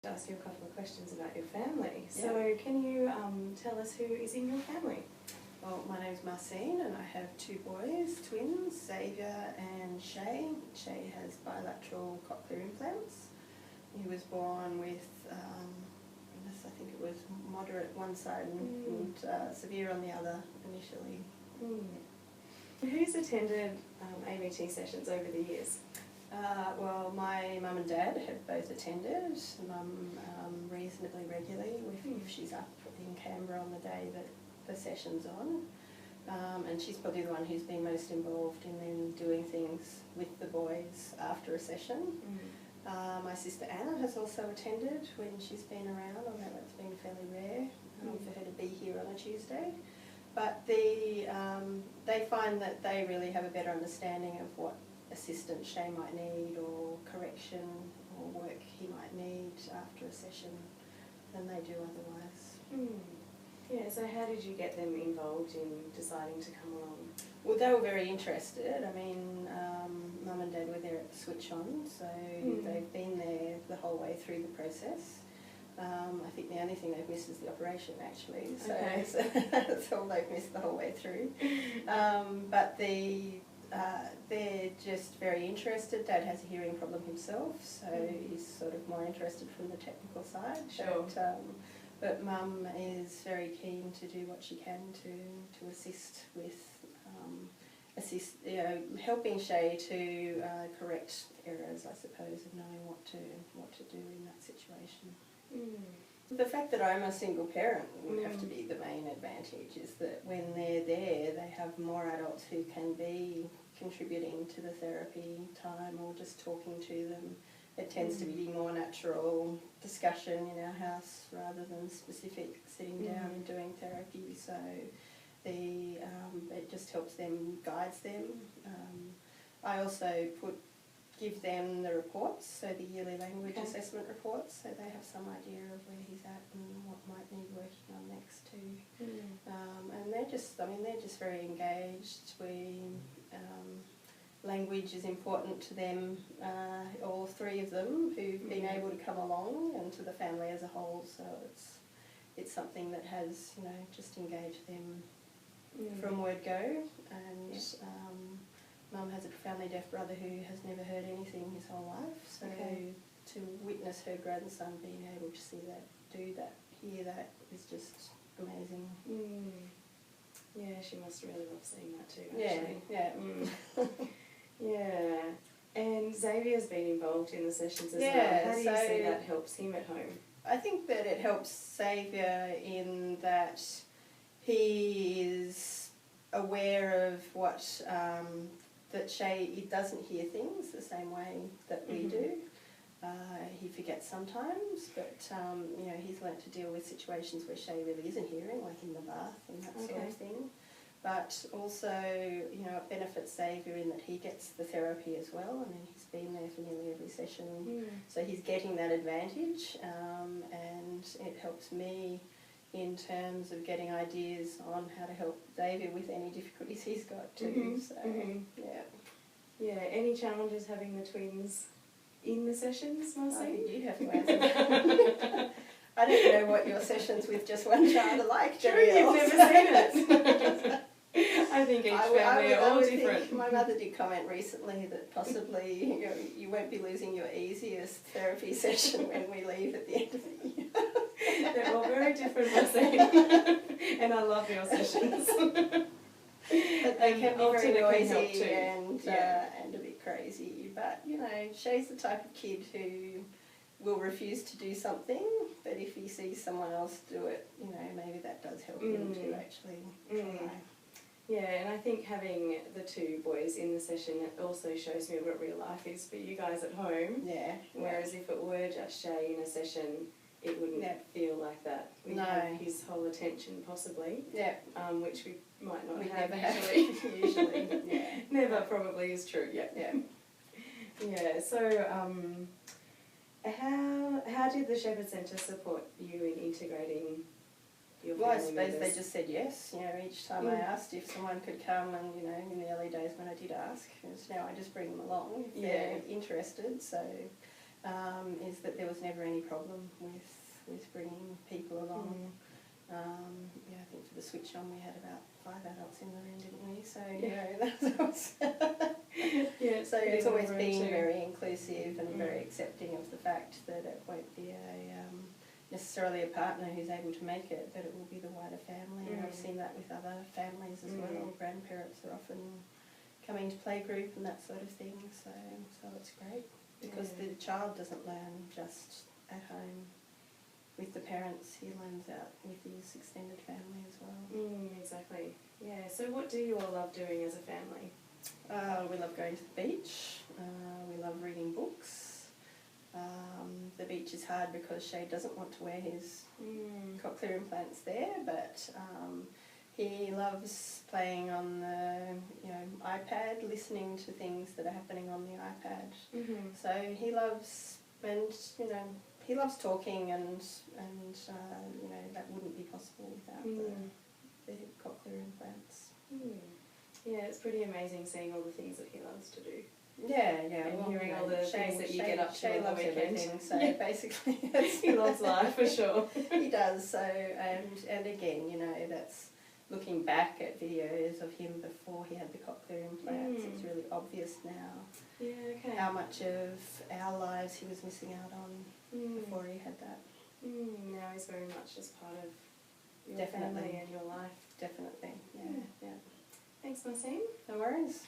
Ask you a couple of questions about your family. Yeah. So can you tell us who is in your family? Well, my name's Marcine and I have two boys, twins, Xavier and Shea. Shea has bilateral cochlear implants. He was born with, I think it was moderate one side and severe on the other initially. Who's attended ABT sessions over the years? Well, my mum and dad have both attended. Mum reasonably regularly if she's up in Canberra on the day that the session's on. And she's probably the one who's been most involved in them doing things with the boys after a session. My sister Anna has also attended when she's been around, although that's been fairly rare for her to be here on a Tuesday. But they find that they really have a better understanding of what assistance Shea might need or correction or work he might need after a session than they do otherwise. Yeah, so how did you get them involved in deciding to come along? Well, they were very interested. I mean, Mum and Dad were there at the switch on, so they've been there the whole way through the process. I think the only thing they've missed is the operation, actually. So, so that's all they've missed the whole way through. But they're just very interested. Dad has a hearing problem himself, so he's sort of more interested from the technical side. Sure. But Mum is very keen to do what she can to assist with helping Shea to correct errors, I suppose, of knowing what to do in that situation. The fact that I'm a single parent would have to be the main advantage, is that when they're there they have more adults who can be contributing to the therapy time or just talking to them. It tends to be more natural discussion in our house rather than specific sitting down and doing therapy, so it just helps them, guides them. I also give them the reports, so the yearly language assessment reports, so they have some idea of where he's at and what might need working on next too. And they're just very engaged. Language is important to them, all three of them who've been able to come along, and to the family as a whole, so it's something that has just engaged them from word go. And Mum has a profoundly deaf brother who has never heard anything his whole life, so to witness her grandson being able to see that, do that, hear that is just amazing. Yeah, she must really love seeing that too, actually. Yeah. Yeah. And Xavier's been involved in the sessions as well. How do you see that helps him at home? I think that it helps Xavier in that he is aware of what that Shea doesn't hear things the same way that we do. He forgets sometimes, but he's learnt to deal with situations where Shea really isn't hearing, like in the bath and that sort of thing. But also, it benefits Xavier in that he gets the therapy as well. I mean, he's been there for nearly every session, so he's getting that advantage, and it helps me in terms of getting ideas on how to help Xavier with any difficulties he's got too. So, Yeah, any challenges having the twins in the sessions, Marcy? I think you'd have to answer that. I don't know what your sessions with just one child are like. True, you've never seen it. I think each family are all different. My mother did comment recently that possibly you won't be losing your easiest therapy session when we leave at the end of the year. They're all very different, Marcy. And I love your sessions. But they can be very noisy and a bit crazy. But, Shea's the type of kid who will refuse to do something, but if he sees someone else do it, maybe that does help him to actually try. Yeah, and I think having the two boys in the session, it also shows me what real life is for you guys at home. Yeah. Whereas if it were just Shea in a session, it wouldn't feel like that. We'd have his whole attention possibly, which we might not have usually. Usually, Never probably is true, Yeah, so how did the Shepherd Centre support you in integrating your family I suppose members? they just said yes. Each time I asked if someone could come, and in the early days when I did ask, now I just bring them along if they're interested. So is that there was never any problem with bringing people along. Yeah, I think for the switch on we had about 5 adults in the room, didn't we? So that was yeah, so it's always been very inclusive and very accepting of the fact that it won't be necessarily a partner who's able to make it, but it will be the wider family. And I've seen that with other families as well. Grandparents are often coming to playgroup and that sort of thing, so it's great because the child doesn't learn just at home with the parents, he learns out with his extended family as well. Exactly. Yeah, so what do you all love doing as a family? We love going to the beach, we love reading books. The beach is hard because Shea doesn't want to wear his cochlear implants there, but he loves playing on the iPad, listening to things that are happening on the iPad. So he loves, and he loves talking, and that wouldn't be possible without the cochlear implants. Yeah, it's pretty amazing seeing all the things that he loves to do. Yeah. And hearing all the things that you get up to on the weekend. So basically, he loves life for sure. He does. So and again, that's looking back at videos of him before he had the cochlear implants. It's really obvious now. How much of our lives he was missing out on before he had that. Now he's very much just part of your Definitely. family and your life. Definitely. Yeah. Thanks, Maxine. No worries.